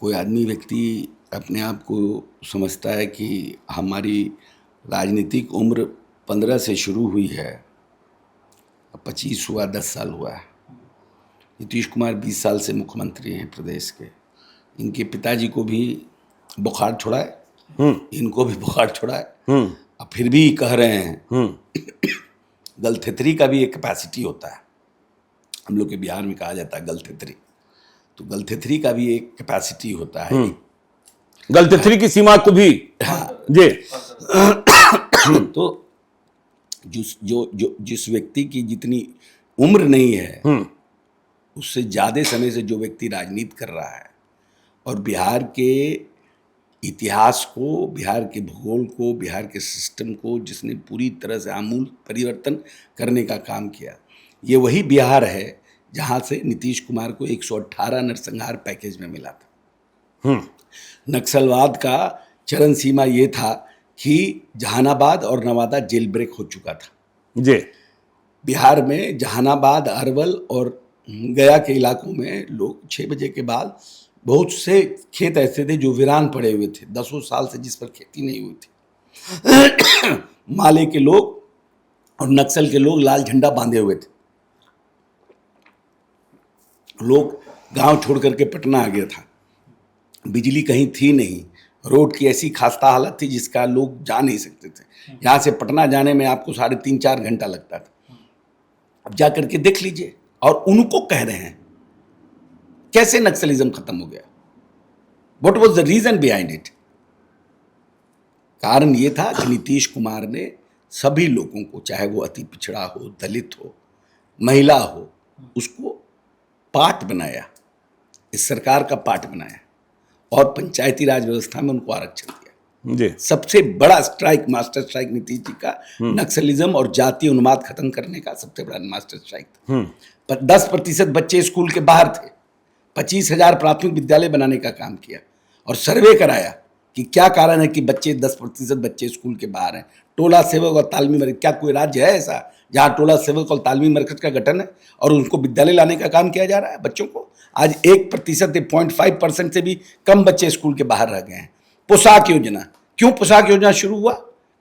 कोई आदमी व्यक्ति अपने आप को समझता है कि हमारी राजनीतिक उम्र 15 से शुरू हुई है, 25 हुआ, 10 साल हुआ है। नीतीश कुमार 20 साल से मुख्यमंत्री हैं प्रदेश के। इनके पिताजी को भी बुखार छोड़ा है, इनको भी बुखार छोड़ा है, अब फिर भी कह रहे हैं गलथेतरी का भी एक कैपेसिटी होता है। हम लोग के बिहार में कहा जाता है गलथेतरी, तो गलथेतरी का भी एक कैपेसिटी होता है। गलथेतरी की सीमा को भी जी तो जिस व्यक्ति की जितनी उम्र नहीं है उससे ज्यादा समय से जो व्यक्ति राजनीति कर रहा है और बिहार के इतिहास को, बिहार के भूगोल को, बिहार के सिस्टम को जिसने पूरी तरह से आमूल परिवर्तन करने का काम किया, ये वही बिहार है जहां से नीतीश कुमार को 118 नरसंहार पैकेज में मिला था। नक्सलवाद का चरम सीमा ये था कि जहानाबाद और नवादा जेल ब्रेक हो चुका था। जी बिहार में जहानाबाद, अरवल और गया के इलाकों में लोग 6 बजे के बाद, बहुत से खेत ऐसे थे जो वीरान पड़े हुए थे, 10 साल से जिस पर खेती नहीं हुई थी। माले के लोग और नक्सल के लोग लाल झंडा बांधे हुए थे। लोग गांव छोड़ करके पटना आ गया था, बिजली कहीं थी नहीं, रोड की ऐसी खस्ता हालत थी जिसका लोग जा नहीं सकते थे। यहाँ से पटना जाने में आपको 3.5-4 घंटा लगता था। अब जा करके देख लीजिए, और उनको कह रहे हैं कैसे नक्सलिज्म खत्म हो गया, what was the reason behind it. कारण ये था कि नीतीश कुमार ने सभी लोगों को, चाहे वो अति पिछड़ा हो, दलित हो, महिला हो, उसको पार्ट बनाया, इस सरकार का पार्ट बनाया और पंचायती राज व्यवस्था में उनको आरक्षण दिया। जी सबसे बड़ा strike, master strike Nitish ji का नक्सलिज्म और जातीय उन्माद खत्म करने का सबसे बड़ा मास्टर स्ट्राइक था। पर 10% बच्चे स्कूल के बाहर थे, 25,000 प्राथमिक विद्यालय बनाने का काम किया और सर्वे कराया कि क्या कारण है कि 10% बच्चे स्कूल के बाहर हैं। टोला सेवक और तालमी मरकज, क्या कोई राज्य है ऐसा जहाँ टोला सेवक और तालमी मरकज का गठन है और उनको विद्यालय लाने का काम किया जा रहा है बच्चों को? आज 1%, 0.5% से भी कम बच्चे स्कूल के बाहर रह गए हैं। पोशाक योजना, क्यों पोशाक योजना शुरू हुआ?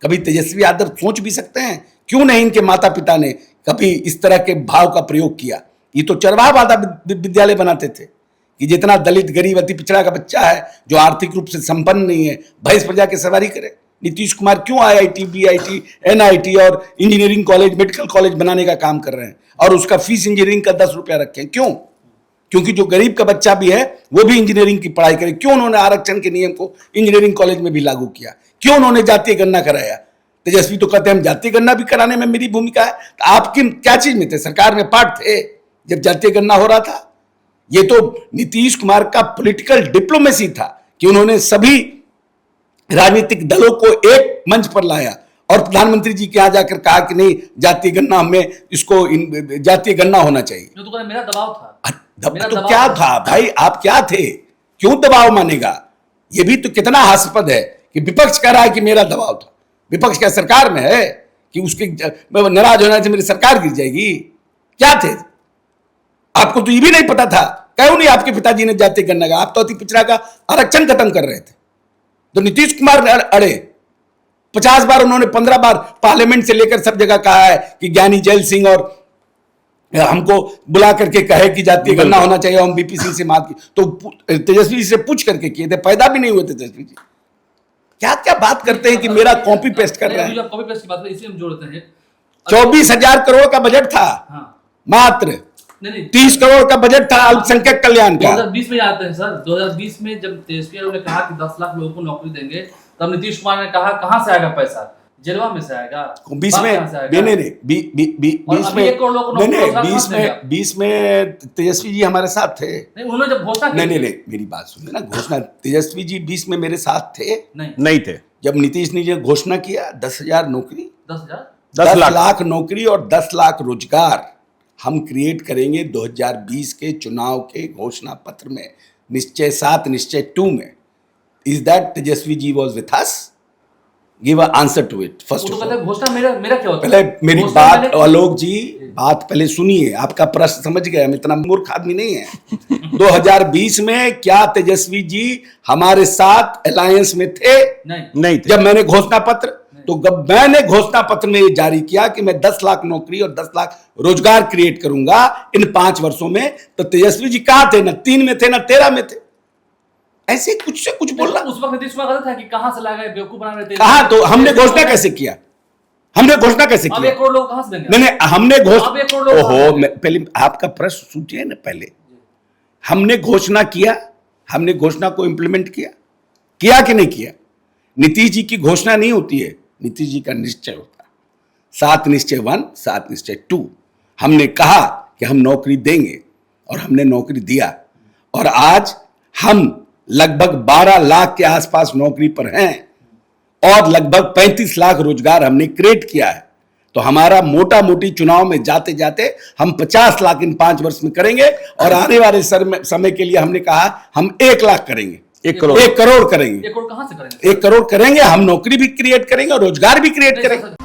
कभी तेजस्वी यादव सोच भी सकते हैं? क्यों नहीं इनके माता पिता ने कभी इस तरह के भाव का प्रयोग किया? ये तो चरवाहा वाला विद्यालय बनाते थे कि जितना दलित, गरीब, अति पिछड़ा का बच्चा है जो आर्थिक रूप से संपन्न नहीं है, भैंस पर जाके सवारी करे। नीतीश कुमार क्यों IIT, BIT, NIT और इंजीनियरिंग कॉलेज, मेडिकल कॉलेज बनाने का काम कर रहे हैं और उसका फीस इंजीनियरिंग का 10 रुपया रखें? क्यों? क्योंकि जो गरीब का बच्चा भी है वो भी इंजीनियरिंग की पढ़ाई करे। क्यों उन्होंने आरक्षण के नियम को इंजीनियरिंग कॉलेज में भी लागू किया? क्यों उन्होंने जातीय गणना कराया? तेजस्वी तो कहते हैं हम जातीय गणना भी कराने में मेरी भूमिका है। तो आपकी क्या चीज में थे? सरकार में पार्ट थे जब जातीय गणना हो रहा था? ये तो नीतीश कुमार का पॉलिटिकल डिप्लोमेसी था कि उन्होंने सभी राजनीतिक दलों को एक मंच पर लाया और प्रधानमंत्री जी के यहाँ जाकर कहा कि नहीं, जातीय गणना हमें, इसको जातीय गणना होना चाहिए। तो मेरा दबाव था। तो क्या था भाई, आप क्या थे? क्यों दबाव मानेगा? ये भी तो कितना हास्यास्पद है कि विपक्ष कह रहा है कि मेरा दबाव था। विपक्ष क्या सरकार में है कि उसके नाराज होने से मेरी सरकार गिर जाएगी? क्या थे आपको? तो ये भी नहीं पता था, क्यों नहीं आपके पिताजी ने जातीय गणना का? आप तो अति पिछड़ा का आरक्षण खत्म कर रहे थे। तो नीतीश कुमार अड़े 50 बार, उन्होंने 15 बार पार्लियामेंट से लेकर सब जगह कहा है कि ज्ञानी जैल सिंह और हमको बुला करके कहे कि जातीय गणना होना चाहिए, हम बीपी सिंह से बात की तो तेजस्वी जी से पूछ करके किए थे, पैदा भी नहीं हुए थे तेजस्वी जी। क्या क्या बात करते हैं कि मेरा कॉपी पेस्ट कर रहे हैं। कॉपी पेस्ट की बात इसी हम जोड़ते हैं। 24,000 करोड़ का बजट था। मात्र 30 करोड़ का बजट था अल्पसंख्यक कल्याण का। 2020 में आते हैं सर। 2020 में जब तेजस्वी ने कहा कि 10 लाख लोगों को नौकरी देंगे, तब नीतीश कुमार ने कहा कहां से आएगा पैसा? जेलवा में से आएगा। 20 में तेजस्वी जी हमारे साथ थे। नहीं, उन्होंने जब घोषणा की, नहीं, मेरी बात सुनिए ना। घोषणा तेजस्वी जी 20 में मेरे साथ थे? नहीं थे। जब नीतीश ने जो घोषणा किया 10,000 नौकरी, 10 लाख नौकरी और 10 लाख रोजगार हम क्रिएट करेंगे 2020 के चुनाव के घोषणा पत्र में, निश्चय 7, निश्चय 2 में। Is that Tejashwi ji was with us? Give a answer to it first वो तो ऑफ कहते ऑल। हैं घोषणा मेरा क्या होता है? पहले मेरी घोषणा बात मैंने- आलोक जी, बात पहले सुनिए, आपका प्रश्न समझ गए, हम इतना मूर्ख आदमी नहीं है। 2020 में क्या तेजस्वी जी हमारे साथ अलायंस में थे? नहीं थे। जब मैंने घोषणा पत्र, तो जब मैंने घोषणा पत्र में ये जारी किया कि मैं 10 लाख नौकरी और 10 लाख रोजगार क्रिएट करूंगा इन 5 वर्षों में, तो तेजस्वी जी कहां थे? ना 3 में थे ना 13 में थे। ऐसे कुछ से कुछ बोलना उस वक्त नीतीश कुमार कहता था कि कहां से ला गए, बेवकूफ बना रहे थे। कहा, तो हमने घोषणा कैसे किया? हमने घोषणा कैसे अब किया? 1 करोड़ लोग कहां से देंगे? मैंने हमने अब 1 घोषणा, करोड़ लोग ओहो, कहां से पहले आपका प्रश्न सुनिए ना। पहले हमने घोषणा किया, हमने घोषणा को इंप्लीमेंट किया कि नहीं किया? नीतीश जी की घोषणा नहीं होती है, नीतीश जी का निश्चय होता है। 7 निश्चय 1, 7 निश्चय 2। हमने कहा कि हम नौकरी देंगे और हमने नौकरी दिया, और आज हम लगभग 12 लाख के आसपास नौकरी पर हैं और लगभग 35 लाख रोजगार हमने क्रिएट किया है। तो हमारा मोटा मोटी चुनाव में जाते जाते हम 50 लाख इन 5 वर्ष में करेंगे, और आने वाले समय के लिए हमने कहा हम 1 लाख करेंगे, 1 करोड़ 1 करोड़ करेंगे। 1 करोड़ कहां से करेंगे? 1 करोड़ करेंगे, हम नौकरी भी क्रिएट करेंगे और रोजगार भी क्रिएट करेंगे।